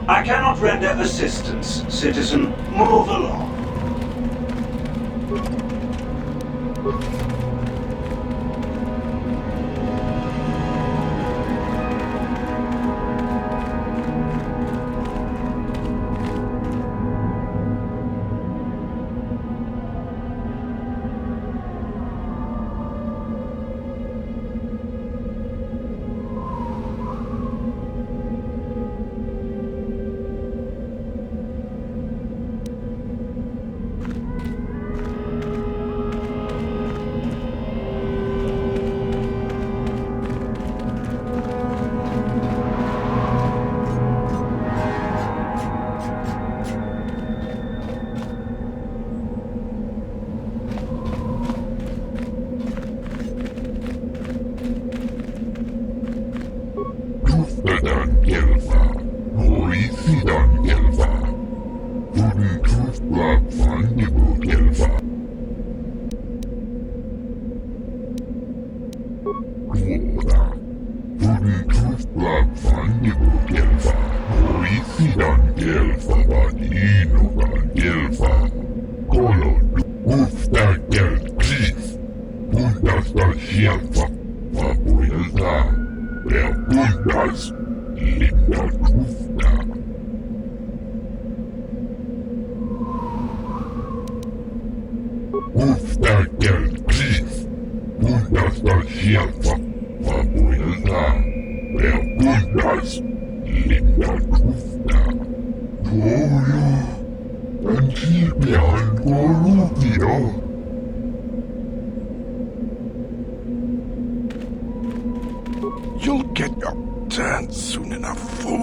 I cannot render assistance, citizen. Move along. You'll get your turn soon enough, fool.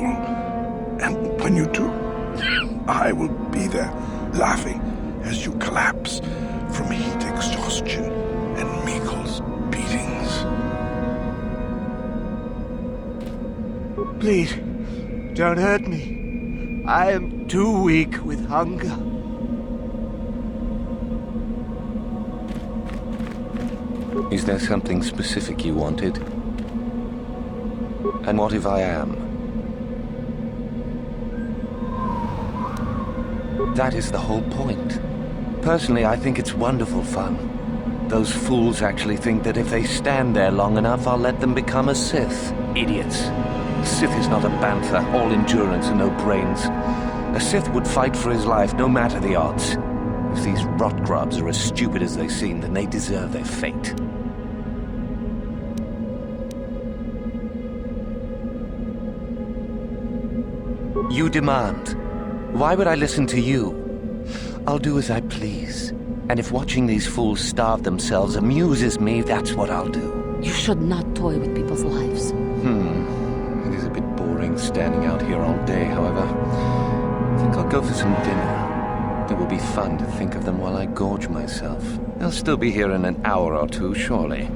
And when you do, I will be there, laughing as you collapse from heat exhaustion and Meagle's beatings. Please, don't hurt me. I am too weak with hunger. Is there something specific you wanted? And what if I am? That is the whole point. Personally, I think it's wonderful fun. Those fools actually think that if they stand there long enough, I'll let them become a Sith. Idiots. A Sith is not a bantha, all endurance and no brains. A Sith would fight for his life, no matter the odds. If these rot grubs are as stupid as they seem, then they deserve their fate. You demand. Why would I listen to you? I'll do as I please. And if watching these fools starve themselves amuses me, that's what I'll do. You should not toy with people's lives. It is a bit boring standing out here all day, however. I think I'll go for some dinner. It will be fun to think of them while I gorge myself. They'll still be here in an hour or two, surely.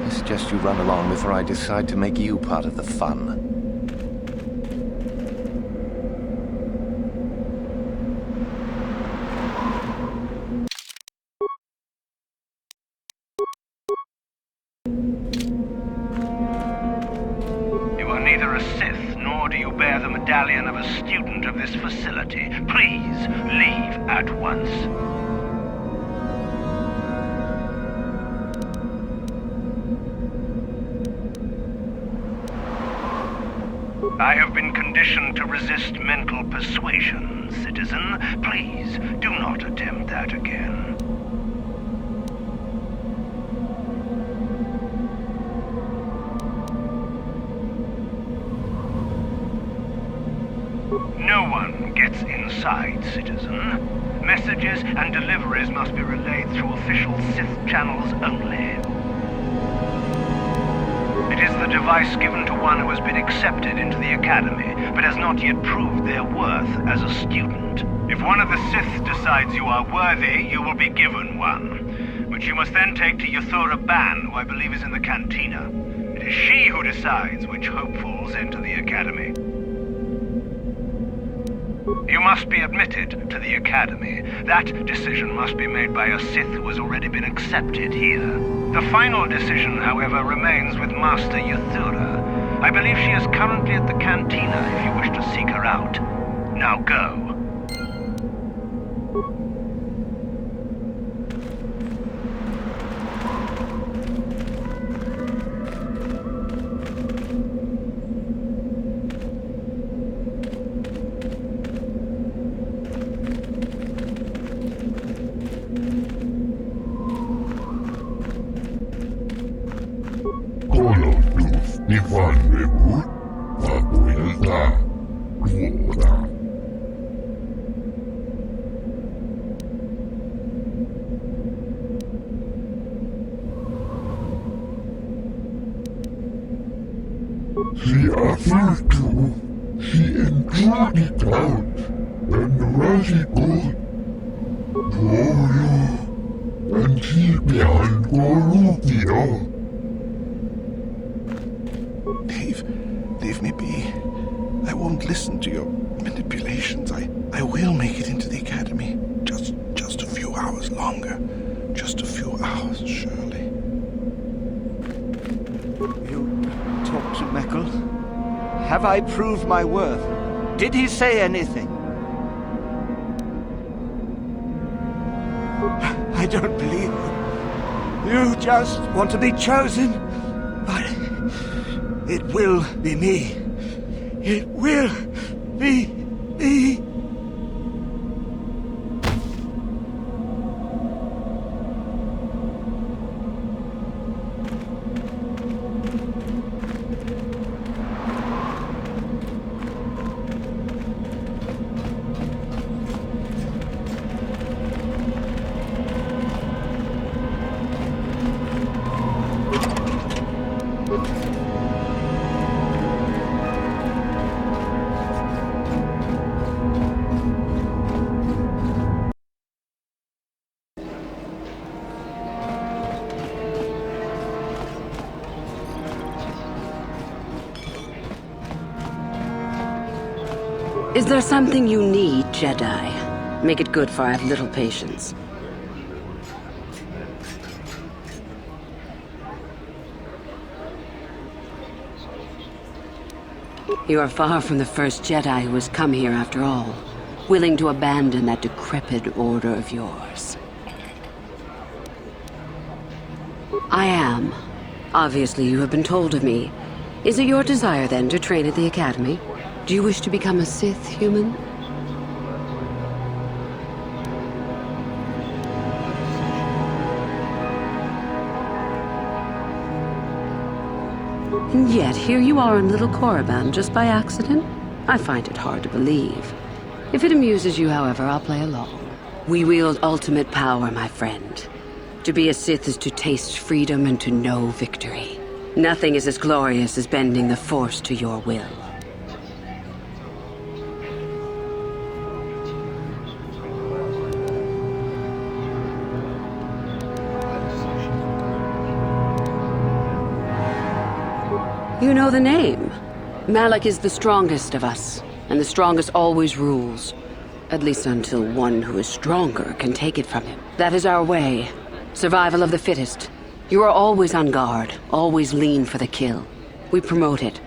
I suggest you run along before I decide to make you part of the fun. Of a student of this facility. Please leave at once. I have been conditioned to resist mental persuasion, citizen. Please do not attempt that again. No one gets inside, citizen. Messages and deliveries must be relayed through official Sith channels only. It is the device given to one who has been accepted into the Academy, but has not yet proved their worth as a student. If one of the Sith decides you are worthy, you will be given one, which you must then take to Yathura Ban, who I believe is in the cantina. It is she who decides which hopefuls enter the Academy. You must be admitted to the Academy. That decision must be made by a Sith who has already been accepted here. The final decision, however, remains with Master Yathura. I believe she is currently at the cantina if you wish to seek her out. Now go. Leave me be. I won't listen to your manipulations. I will make it into the Academy. Just a few hours longer. Just a few hours, Shirley. You talked to Meckel? Have I proved my worth? Did he say anything? I don't believe you. You just want to be chosen. But it will be me. It will be me. Is there something you need, Jedi? Make it good, for I have little patience. You are far from the first Jedi who has come here after all, willing to abandon that decrepit order of yours. I am. Obviously, you have been told of me. Is it your desire, then, to train at the Academy? Do you wish to become a Sith human? And yet, here you are in little Korriban just by accident? I find it hard to believe. If it amuses you, however, I'll play along. We wield ultimate power, my friend. To be a Sith is to taste freedom and to know victory. Nothing is as glorious as bending the Force to your will. You know the name. Malak is the strongest of us, and the strongest always rules. At least until one who is stronger can take it from him. That is our way. Survival of the fittest. You are always on guard, always lean for the kill. We promote it,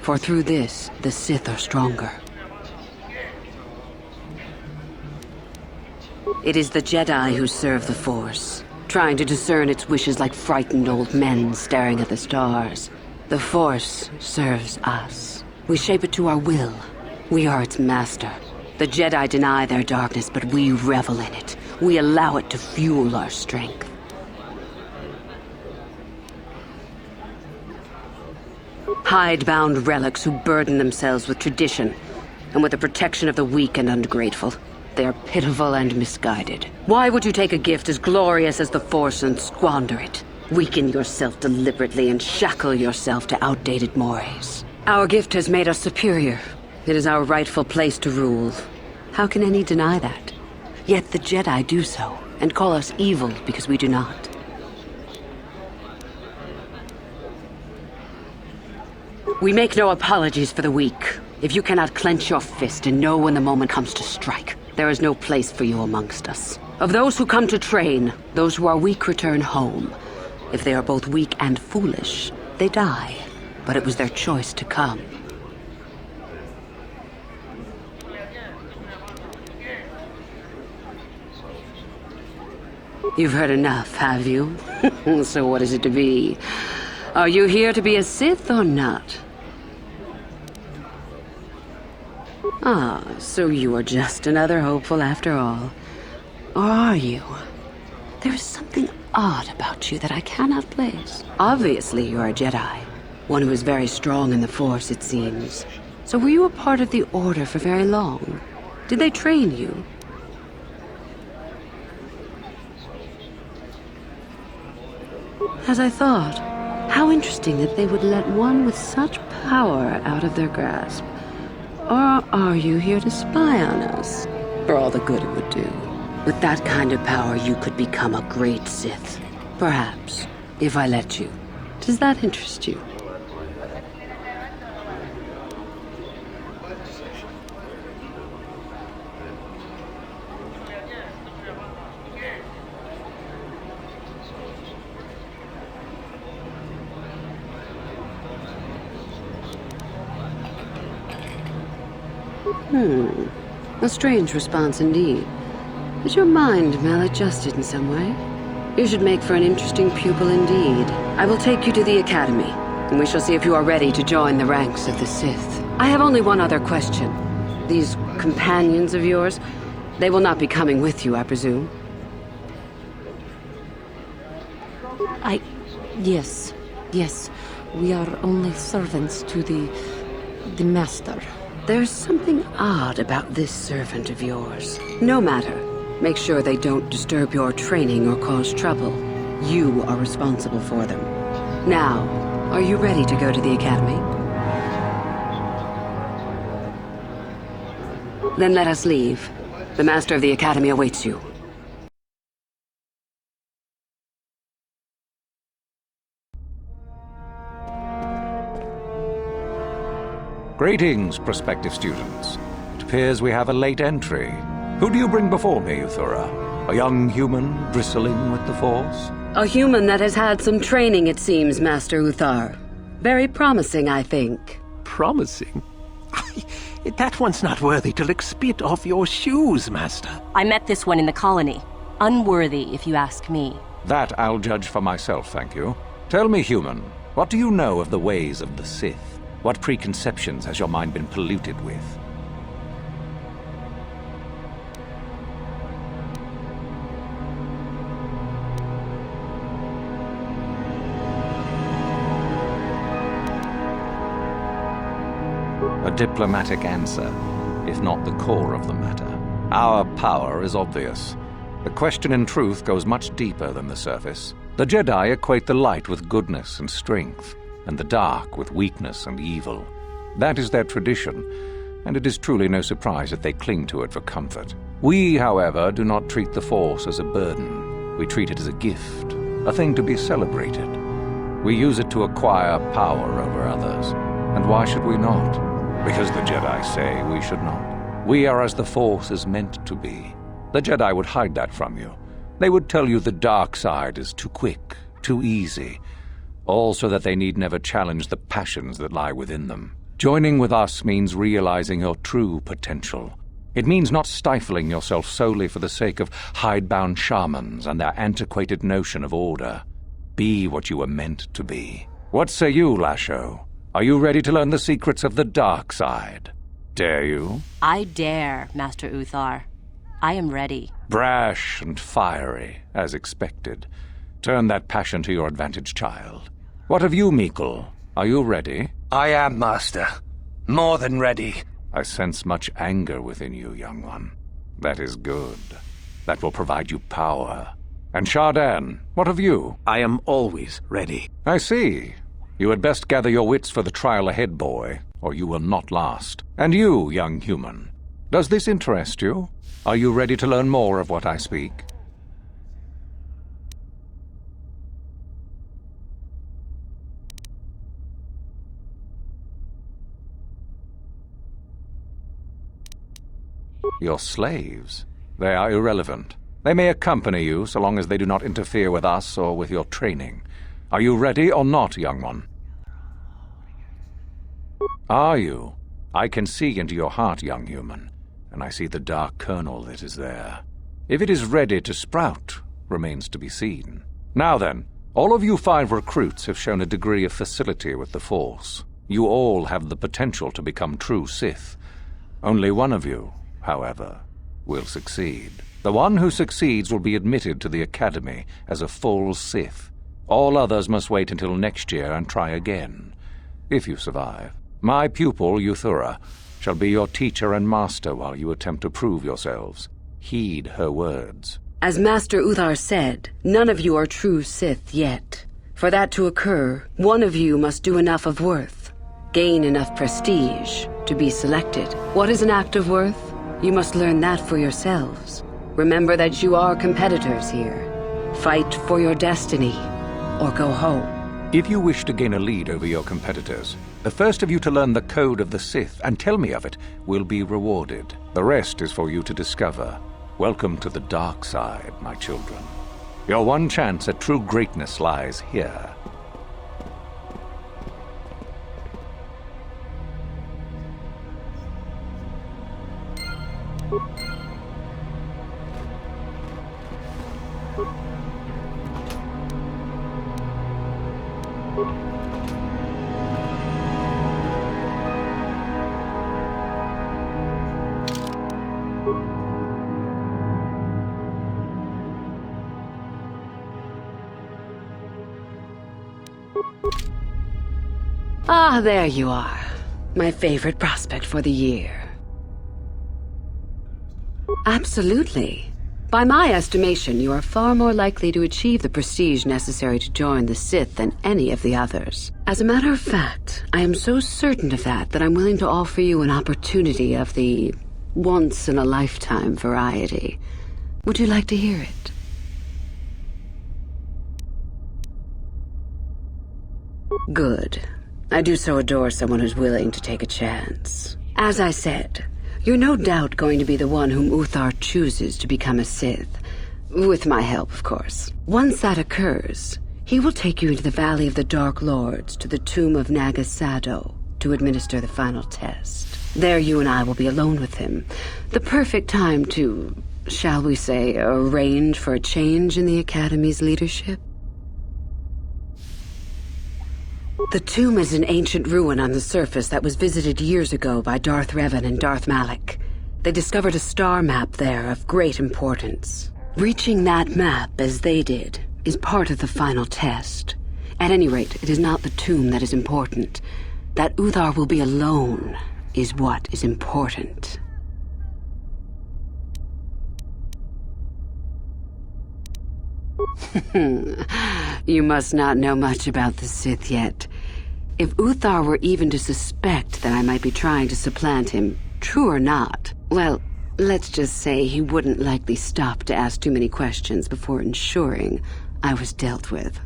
for through this, the Sith are stronger. It is the Jedi who serve the Force, trying to discern its wishes like frightened old men staring at the stars. The Force serves us. We shape it to our will. We are its master. The Jedi deny their darkness, but we revel in it. We allow it to fuel our strength. Hidebound relics who burden themselves with tradition and with the protection of the weak and ungrateful. They are pitiful and misguided. Why would you take a gift as glorious as the Force and squander it? Weaken yourself deliberately and shackle yourself to outdated mores. Our gift has made us superior. It is our rightful place to rule. How can any deny that? Yet the Jedi do so, and call us evil because we do not. We make no apologies for the weak. If you cannot clench your fist and know when the moment comes to strike, there is no place for you amongst us. Of those who come to train, those who are weak return home. If they are both weak and foolish, they die. but it was their choice to come. You've heard enough, have you? So what is it to be? Are you here to be a Sith or not? Ah, so you are just another hopeful after all. Or are you? There is something odd about you that I cannot place. Obviously, you're a Jedi. One who is very strong in the Force, it seems. So were you a part of the Order for very long? Did they train you? As I thought, how interesting that they would let one with such power out of their grasp. Or are you here to spy on us? For all the good it would do. With that kind of power, you could become a great Sith. Perhaps, if I let you. Does that interest you? A strange response indeed. Is your mind maladjusted in some way? You should make for an interesting pupil indeed. I will take you to the Academy, and we shall see if you are ready to join the ranks of the Sith. I have only one other question. These companions of yours, they will not be coming with you, I presume? Yes. We are only servants to the Master. There's something odd about this servant of yours. No matter. Make sure they don't disturb your training or cause trouble. You are responsible for them. Now, are you ready to go to the Academy? Then let us leave. The Master of the Academy awaits you. Greetings, prospective students. It appears we have a late entry. Who do you bring before me, Uthura? A young human bristling with the Force? A human that has had some training, it seems, Master Uthar. Very promising, I think. Promising? That one's not worthy to lick spit off your shoes, Master. I met this one in the colony. Unworthy, if you ask me. That I'll judge for myself, thank you. Tell me, human, what do you know of the ways of the Sith? What preconceptions has your mind been polluted with? A diplomatic answer, if not the core of the matter. Our power is obvious. The question in truth goes much deeper than the surface. The Jedi equate the light with goodness and strength, and the dark with weakness and evil. That is their tradition, and it is truly no surprise that they cling to it for comfort. We, however, do not treat the Force as a burden. We treat it as a gift, a thing to be celebrated. We use it to acquire power over others. And why should we not? Because the Jedi say we should not. We are as the Force is meant to be. The Jedi would hide that from you. They would tell you the dark side is too quick, too easy, all so that they need never challenge the passions that lie within them. Joining with us means realizing your true potential. It means not stifling yourself solely for the sake of hidebound shamans and their antiquated notion of order. Be what you were meant to be. What say you, Lasho? Are you ready to learn the secrets of the dark side? Dare you? I dare, Master Uthar. I am ready. Brash and fiery, as expected. Turn that passion to your advantage, child. What of you, Meekle? Are you ready? I am, Master. More than ready. I sense much anger within you, young one. That is good. That will provide you power. And Shardan, what of you? I am always ready. I see. You had best gather your wits for the trial ahead, boy, or you will not last. And you, young human, does this interest you? Are you ready to learn more of what I speak? Your slaves? They are irrelevant. They may accompany you so long as they do not interfere with us or with your training. Are you ready or not, young one? Are you? I can see into your heart, young human, and I see the dark kernel that is there. If it is ready to sprout, remains to be seen. Now then, all of you 5 recruits have shown a degree of facility with the Force. You all have the potential to become true Sith. Only one of you, however, will succeed. The one who succeeds will be admitted to the Academy as a full Sith. All others must wait until next year and try again, if you survive. My pupil, Euthura, shall be your teacher and master while you attempt to prove yourselves. Heed her words. As Master Uthar said, none of you are true Sith yet. For that to occur, one of you must do enough of worth, gain enough prestige, to be selected. What is an act of worth? You must learn that for yourselves. Remember that you are competitors here. Fight for your destiny, or go home. If you wish to gain a lead over your competitors, the first of you to learn the code of the Sith and tell me of it will be rewarded. The rest is for you to discover. Welcome to the dark side, my children. Your one chance at true greatness lies here. Ah, there you are. My favorite prospect for the year. Absolutely. By my estimation, you are far more likely to achieve the prestige necessary to join the Sith than any of the others. As a matter of fact, I am so certain of that I'm willing to offer you an opportunity of the once-in-a-lifetime variety. Would you like to hear it? Good. I do so adore someone who's willing to take a chance. As I said, you're no doubt going to be the one whom Uthar chooses to become a Sith. With my help, of course. Once that occurs, he will take you into the Valley of the Dark Lords to the tomb of Nagasado to administer the final test. There you and I will be alone with him. The perfect time to, shall we say, arrange for a change in the Academy's leadership. The tomb is an ancient ruin on the surface that was visited years ago by Darth Revan and Darth Malak. They discovered a star map there of great importance. Reaching that map, as they did, is part of the final test. At any rate, it is not the tomb that is important. That Uthar will be alone is what is important. You must not know much about the Sith yet. If Uthar were even to suspect that I might be trying to supplant him, true or not, well, let's just say he wouldn't likely stop to ask too many questions before ensuring I was dealt with.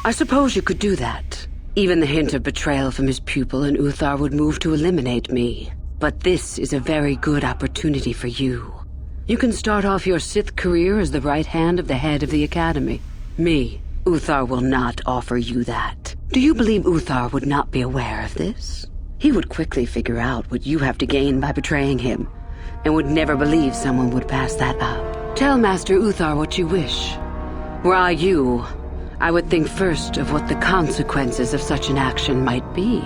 I suppose you could do that. Even the hint of betrayal from his pupil and Uthar would move to eliminate me. But this is a very good opportunity for you. You can start off your Sith career as the right hand of the head of the Academy. Me, Uthar will not offer you that. Do you believe Uthar would not be aware of this? He would quickly figure out what you have to gain by betraying him, and would never believe someone would pass that up. Tell Master Uthar what you wish. Were I you, I would think first of what the consequences of such an action might be.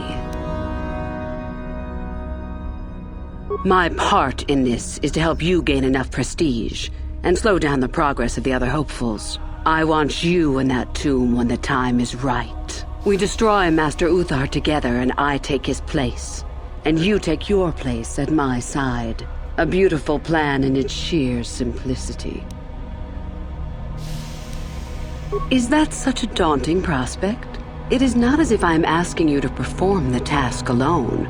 My part in this is to help you gain enough prestige and slow down the progress of the other hopefuls. I want you in that tomb when the time is right. We destroy Master Uthar together and I take his place. And you take your place at my side. A beautiful plan in its sheer simplicity. Is that such a daunting prospect? It is not as if I am asking you to perform the task alone,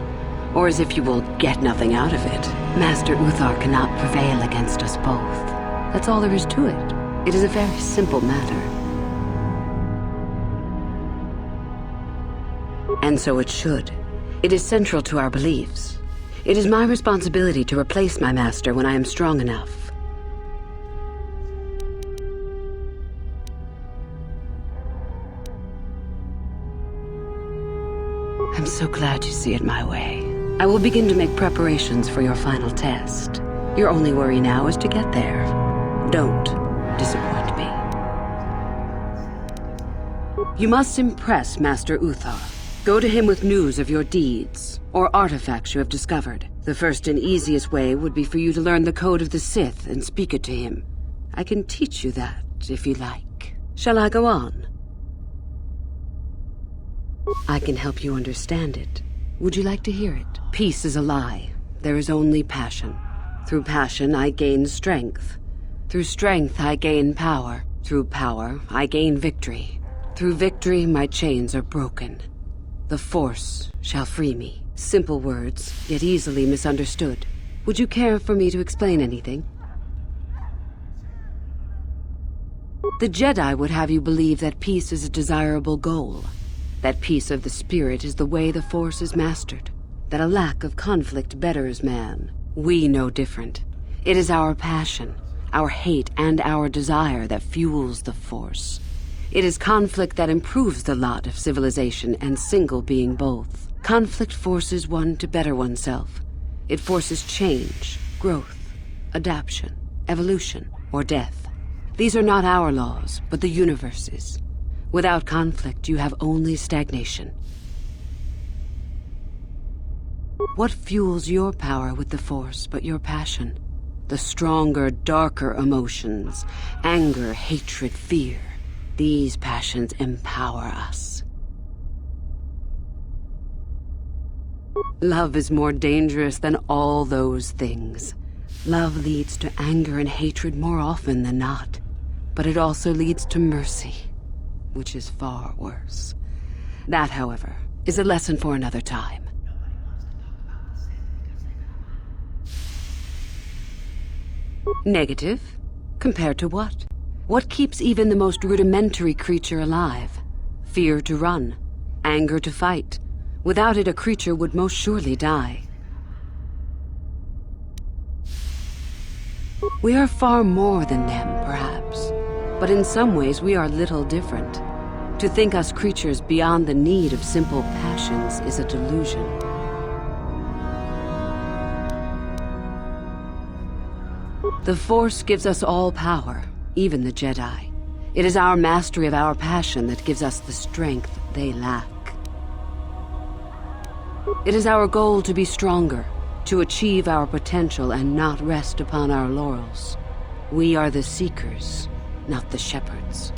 or as if you will get nothing out of it. Master Uthar cannot prevail against us both. That's all there is to it. It is a very simple matter. And so it should. It is central to our beliefs. It is my responsibility to replace my master when I am strong enough. I'm so glad you see it my way. I will begin to make preparations for your final test. Your only worry now is to get there. Don't disappoint me. You must impress Master Uthar. Go to him with news of your deeds, or artifacts you have discovered. The first and easiest way would be for you to learn the code of the Sith and speak it to him. I can teach you that, if you like. Shall I go on? I can help you understand it. Would you like to hear it? Peace is a lie. There is only passion. Through passion, I gain strength. Through strength, I gain power. Through power, I gain victory. Through victory, my chains are broken. The Force shall free me. Simple words, yet easily misunderstood. Would you care for me to explain anything? The Jedi would have you believe that peace is a desirable goal. That peace of the spirit is the way the Force is mastered. That a lack of conflict betters man. We know different. It is our passion, our hate, and our desire that fuels the Force. It is conflict that improves the lot of civilization and single being both. Conflict forces one to better oneself. It forces change, growth, adaptation, evolution, or death. These are not our laws, but the universe's. Without conflict, you have only stagnation. What fuels your power with the Force but your passion? The stronger, darker emotions. Anger, hatred, fear. These passions empower us. Love is more dangerous than all those things. Love leads to anger and hatred more often than not. But it also leads to mercy, which is far worse. That, however, is a lesson for another time. Negative? Compared to what? What keeps even the most rudimentary creature alive? Fear to run, anger to fight. Without it, a creature would most surely die. We are far more than them, perhaps. But in some ways, we are little different. To think us creatures beyond the need of simple passions is a delusion. The Force gives us all power, even the Jedi. It is our mastery of our passion that gives us the strength they lack. It is our goal to be stronger, to achieve our potential and not rest upon our laurels. We are the seekers, not the shepherds.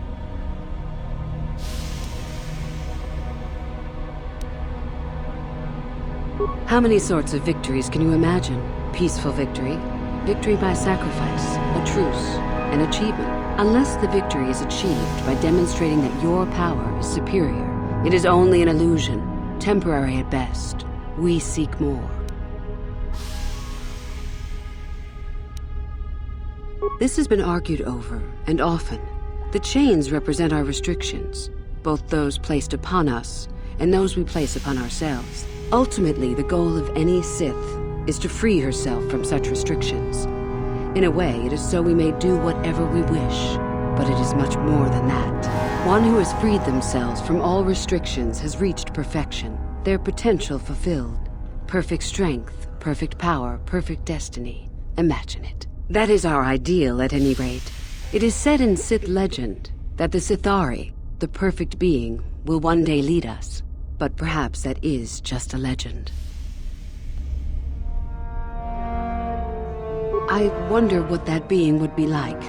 How many sorts of victories can you imagine? Peaceful victory, victory by sacrifice, a truce, an achievement. Unless the victory is achieved by demonstrating that your power is superior, it is only an illusion, temporary at best. We seek more. This has been argued over, and often. The chains represent our restrictions, both those placed upon us and those we place upon ourselves. Ultimately, the goal of any Sith is to free herself from such restrictions. In a way, it is so we may do whatever we wish, but it is much more than that. One who has freed themselves from all restrictions has reached perfection, their potential fulfilled. Perfect strength, perfect power, perfect destiny. Imagine it. That is our ideal, at any rate. It is said in Sith legend that the Sithari, the perfect being, will one day lead us. But perhaps that is just a legend. I wonder what that being would be like.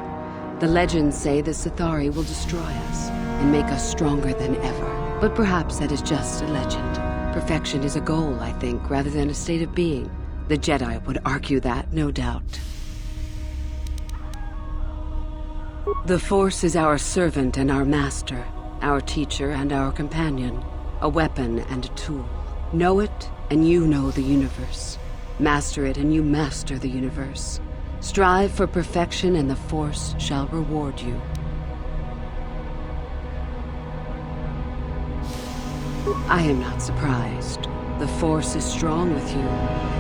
The legends say the Sithari will destroy us and make us stronger than ever. But perhaps that is just a legend. Perfection is a goal, I think, rather than a state of being. The Jedi would argue that, no doubt. The Force is our servant and our master, our teacher and our companion, a weapon and a tool. Know it, and you know the universe. Master it, and you master the universe. Strive for perfection, and the Force shall reward you. I am not surprised. The Force is strong with you.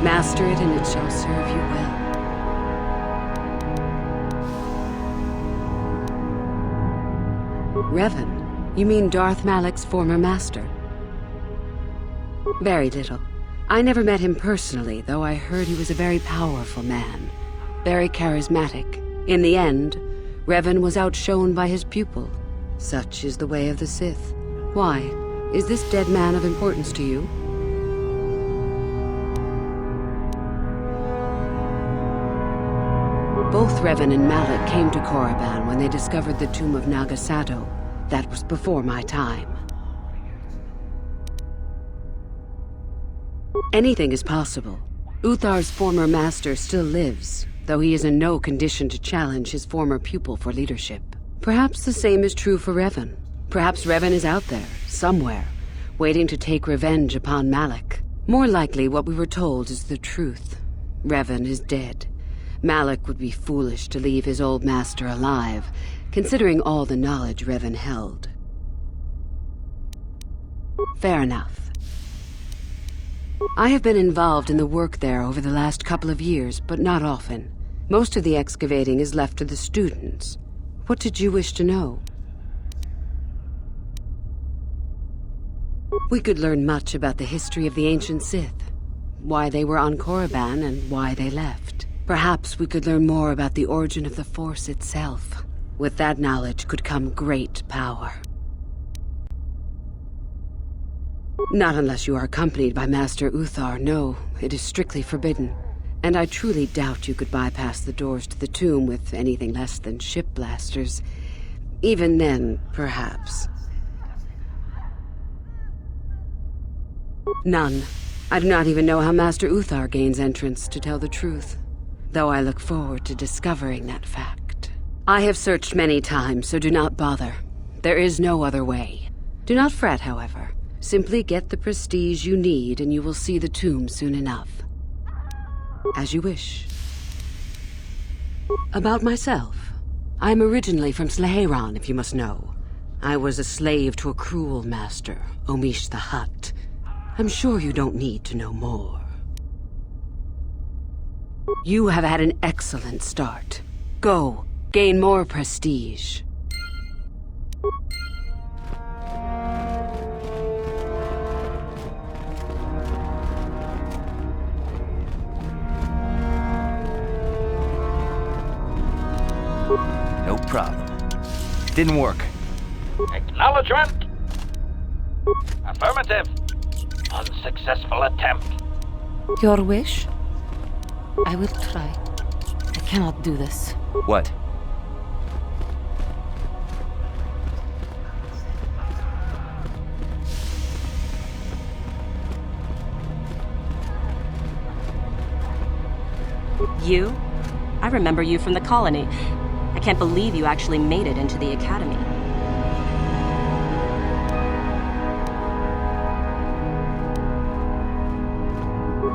Master it, and it shall serve you well. Revan? You mean Darth Malak's former master? Very little. I never met him personally, though I heard he was a very powerful man. Very charismatic. In the end, Revan was outshone by his pupil. Such is the way of the Sith. Why? Is this dead man of importance to you? Both Revan and Malak came to Korriban when they discovered the tomb of Nagasado. That was before my time. Anything is possible. Uthar's former master still lives, though he is in no condition to challenge his former pupil for leadership. Perhaps the same is true for Revan. Perhaps Revan is out there, somewhere, waiting to take revenge upon Malak. More likely, what we were told is the truth. Revan is dead. Malak would be foolish to leave his old master alive, considering all the knowledge Revan held. Fair enough. I have been involved in the work there over the last couple of years, but not often. Most of the excavating is left to the students. What did you wish to know? We could learn much about the history of the ancient Sith, why they were on Korriban and why they left. Perhaps we could learn more about the origin of the Force itself. With that knowledge could come great power. Not unless you are accompanied by Master Uthar, no. It is strictly forbidden. And I truly doubt you could bypass the doors to the tomb with anything less than ship blasters. Even then, perhaps. None. I do not even know how Master Uthar gains entrance, to tell the truth. Though I look forward to discovering that fact. I have searched many times, so do not bother. There is no other way. Do not fret, however. Simply get the prestige you need and you will see the tomb soon enough. As you wish. About myself. I am originally from Sleheron, if you must know. I was a slave to a cruel master, Omish the Hutt. I'm sure you don't need to know more. You have had an excellent start. Go, gain more prestige. No problem. Didn't work. Acknowledgement. Affirmative. Unsuccessful attempt. Your wish? I will try. I cannot do this. What? You? I remember you from the colony. I can't believe you actually made it into the Academy.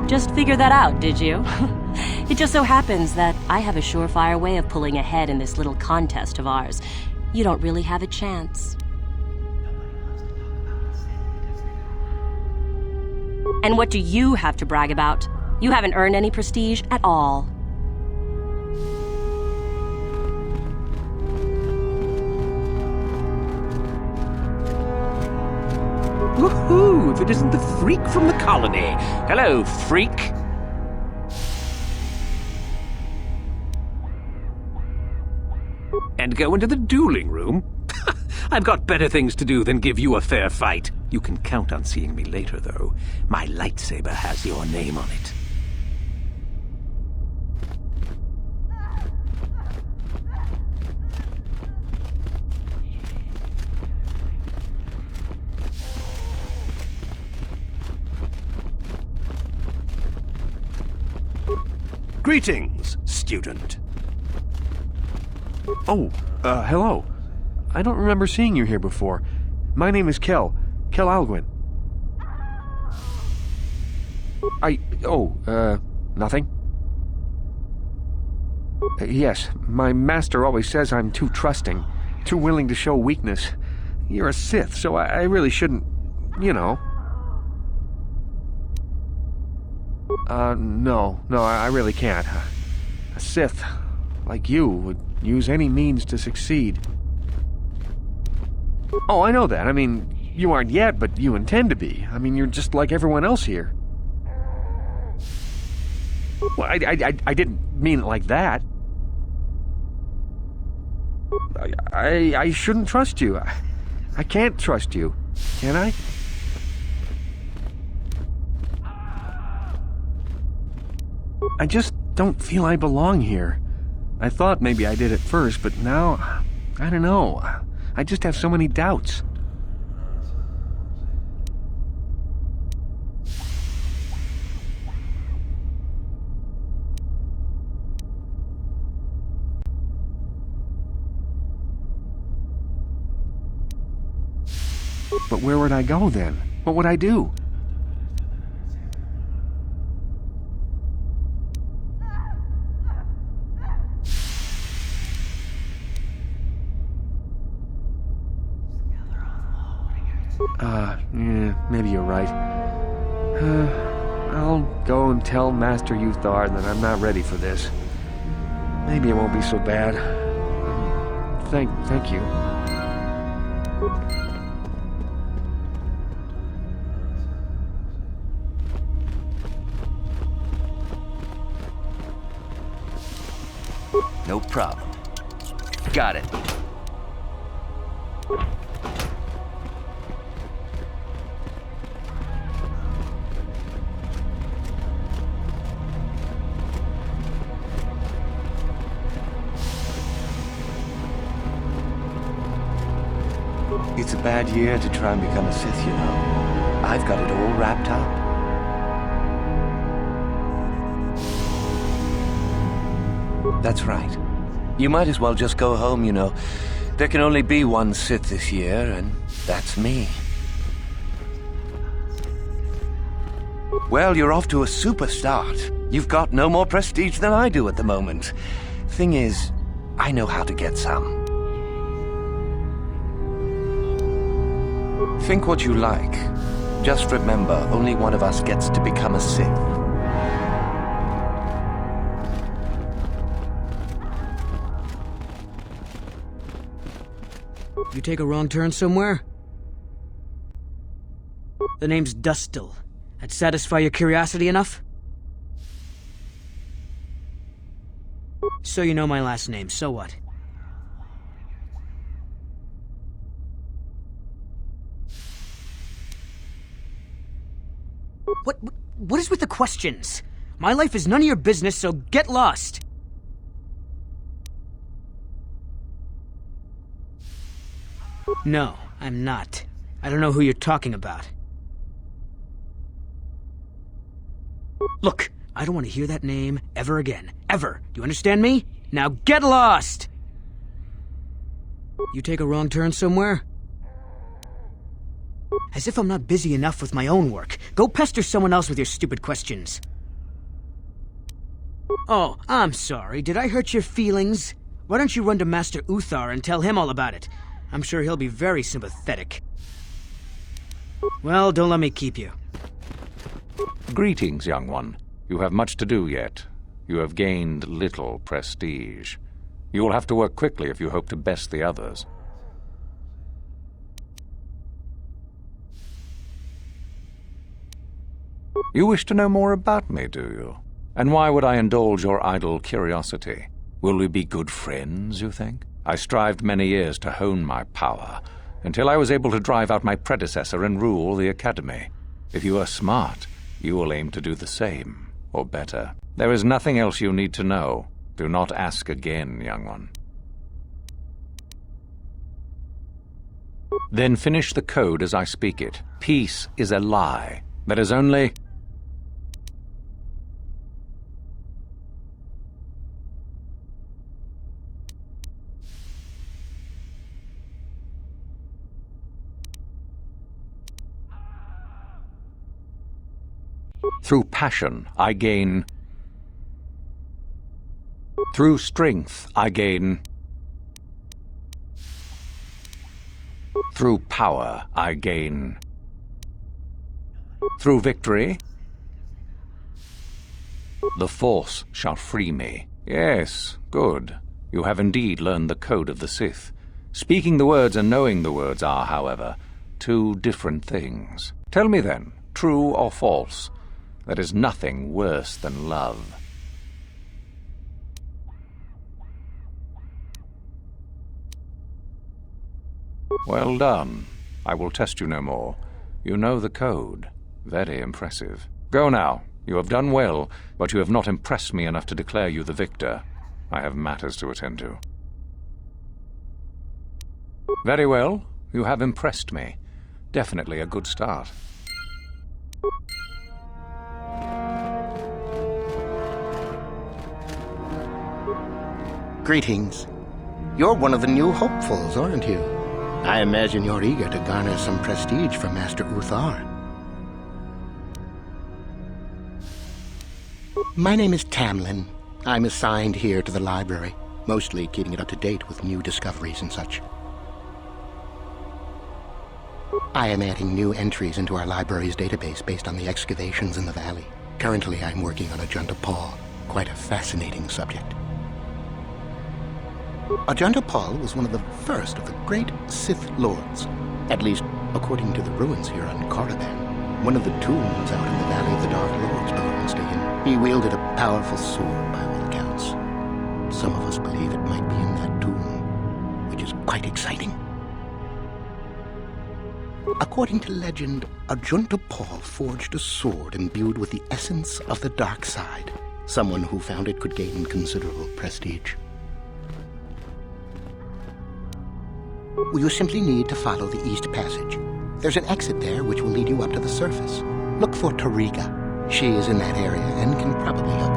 Just figured that out, did you? It just so happens that I have a surefire way of pulling ahead in this little contest of ours. You don't really have a chance. And what do you have to brag about? You haven't earned any prestige at all. Woohoo! If it isn't the freak from the colony. Hello, freak. And go into the dueling room? I've got better things to do than give you a fair fight. You can count on seeing me later, though. My lightsaber has your name on it. Greetings, student. Oh, hello. I don't remember seeing you here before. My name is Kel Alguin. Nothing? Yes, my master always says I'm too trusting, too willing to show weakness. You're a Sith, so I really shouldn't, you know. No, I really can't. A Sith, like you, would use any means to succeed. Oh, I know that. I mean, you aren't yet, but you intend to be. I mean, you're just like everyone else here. Well, I didn't mean it like that. I shouldn't trust you. I can't trust you. Can I? I just don't feel I belong here. I thought maybe I did at first, but now, I don't know. I just have so many doubts. But where would I go then? What would I do? Yeah, maybe you're right. I'll go and tell Master Uthar that I'm not ready for this. Maybe it won't be so bad. Thank you. No problem. Got it. It's a bad year to try and become a Sith, you know. I've got it all wrapped up. That's right. You might as well just go home, you know. There can only be one Sith this year, and that's me. Well, you're off to a super start. You've got no more prestige than I do at the moment. Thing is, I know how to get some. Think what you like. Just remember, only one of us gets to become a Sith. You take a wrong turn somewhere? The name's Dustil. That satisfy your curiosity enough? So you know my last name, so what? What is with the questions? My life is none of your business, so get lost! No, I'm not. I don't know who you're talking about. Look, I don't want to hear that name ever again. Ever. Do you understand me? Now get lost! You take a wrong turn somewhere? As if I'm not busy enough with my own work. Go pester someone else with your stupid questions. Oh, I'm sorry. Did I hurt your feelings? Why don't you run to Master Uthar and tell him all about it? I'm sure he'll be very sympathetic. Well, don't let me keep you. Greetings, young one. You have much to do yet. You have gained little prestige. You will have to work quickly if you hope to best the others. You wish to know more about me, do you? And why would I indulge your idle curiosity? Will we be good friends, you think? I strived many years to hone my power, until I was able to drive out my predecessor and rule the Academy. If you are smart, you will aim to do the same, or better. There is nothing else you need to know. Do not ask again, young one. Then finish the code as I speak it. Peace is a lie. That is only... Through passion, I gain. Through strength, I gain. Through power, I gain. Through victory, the Force shall free me. Yes, good. You have indeed learned the code of the Sith. Speaking the words and knowing the words are, however, Two different things. Tell me then, true or false, there is nothing worse than love. Well done. I will test you no more. You know the code. Very impressive. Go now. You have done well, but you have not impressed me enough to declare you the victor. I have matters to attend to. Very well. You have impressed me. Definitely a good start. Greetings. You're one of the new hopefuls, aren't you? I imagine you're eager to garner some prestige from Master Uthar. My name is Tamlin. I'm assigned here to the library, mostly keeping it up to date with new discoveries and such. I am adding new entries into our library's database based on the excavations in the valley. Currently, I'm working on Ajunta Paul, quite a fascinating subject. Ajunta Paul was one of the first of the great Sith lords, at least according to the ruins here on Korriban. One of the tombs out in the Valley of the Dark Lords belongs to him. He wielded a powerful sword by all accounts. Some of us believe it might be in that tomb, which is quite exciting. According to legend, Ajunta Paul forged a sword imbued with the essence of the dark side. Someone who found it could gain considerable prestige. You simply need to follow the East Passage. There's an exit there which will lead you up to the surface. Look for Tariga. She is in that area and can probably help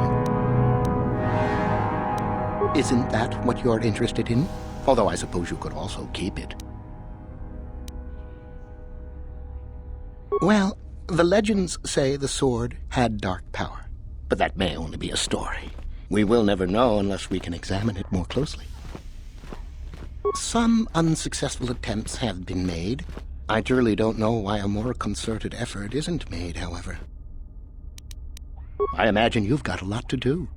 you. Isn't that what you're interested in? Although I suppose you could also keep it. Well, the legends say the sword had dark power, but that may only be a story. We will never know unless we can examine it more closely. Some unsuccessful attempts have been made. I truly don't know why a more concerted effort isn't made, however. I imagine you've got a lot to do.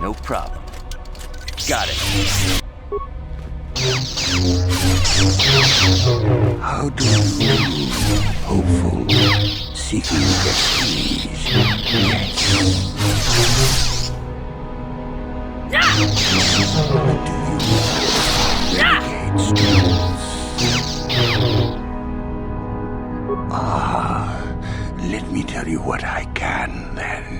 No problem. Got it. How do you, hopeful, seeking prestige? Yes. Do you renegade students? Let me tell you what I can, then.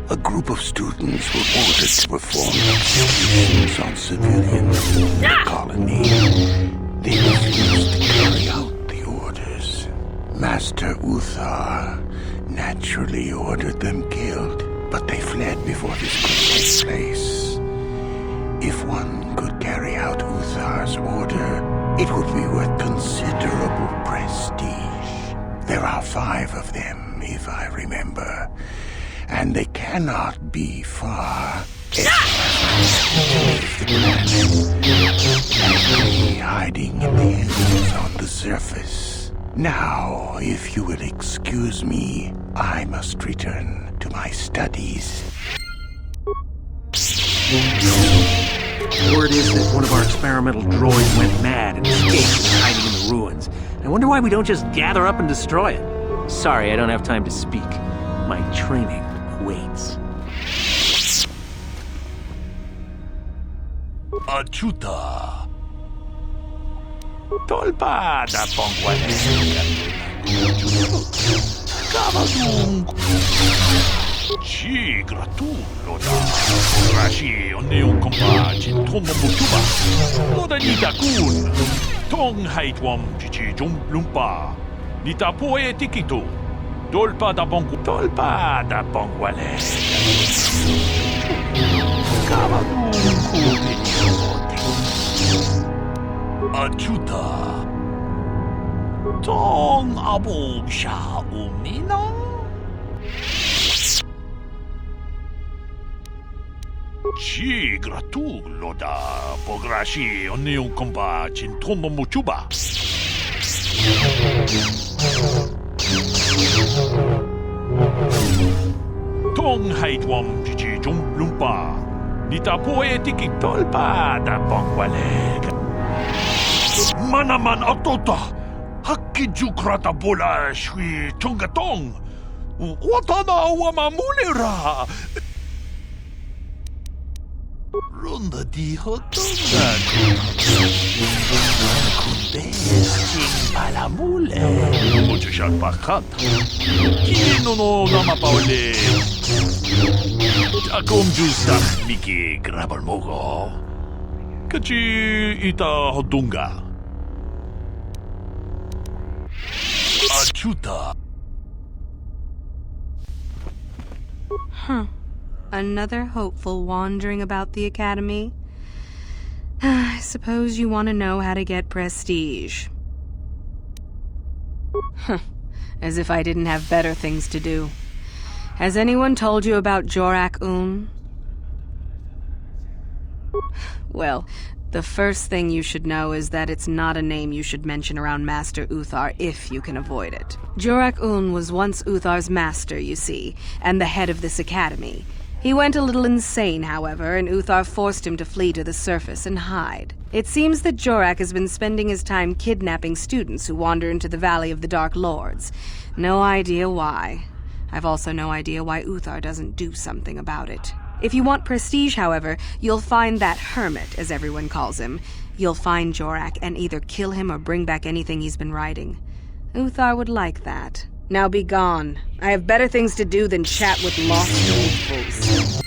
A group of students were ordered to perform executions on civilians in the colony. They refused to carry out the orders. Master Uthar naturally ordered them killed, but they fled before this could take place. If one could carry out Uthar's order, it would be worth considerable prestige. There are 5 of them, if I remember. And they cannot be far. Likely hiding in the hills on the surface. Now, if you will excuse me, I must return to my studies. Word is that one of our experimental droids went mad and escaped, hiding in the ruins. I wonder why we don't just gather up and destroy it. Sorry, I don't have time to speak. My training waits. Achuta. Tolpa da pongwane. Kamadung. Chi gratulo da. Rashi oneon compaci tomo mutuba. Modanita kun. Tong haitwam chichi jum lumpa. Nita poe tikito. Tolpa da pongwane. Achuta. Tong abog siya umina. Ci gratulo da pograshi onion kompa cintono muchuba. Tong haitwam cici lumpa. Nita poetik tolpa da pongwaleg. Manaman atota. Hakiju krata bola shui tungatong. Watana wamamulira. Ronda di hotonga. Kundesting palamule. Mucho shat pakat. Kino no nama paule. Akom justa miki grabal mogo. Kachi ita hotunga. Achuta. Another hopeful wandering about the Academy. I suppose you want to know how to get prestige. As if I didn't have better things to do. Has anyone told you about Jorak-Un? Well, the first thing you should know is that it's not a name you should mention around Master Uthar if you can avoid it. Jorak-Un was once Uthar's master, you see, and the head of this academy. He went a little insane, however, and Uthar forced him to flee to the surface and hide. It seems that Jorak has been spending his time kidnapping students who wander into the Valley of the Dark Lords. No idea why. I've also no idea why Uthar doesn't do something about it. If you want prestige, however, you'll find that hermit, as everyone calls him. You'll find Jorak and either kill him or bring back anything he's been writing. Uthar would like that. Now be gone. I have better things to do than chat with lost youthfuls.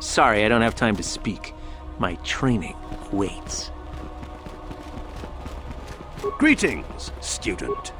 Sorry, I don't have time to speak. My training waits. Greetings, student.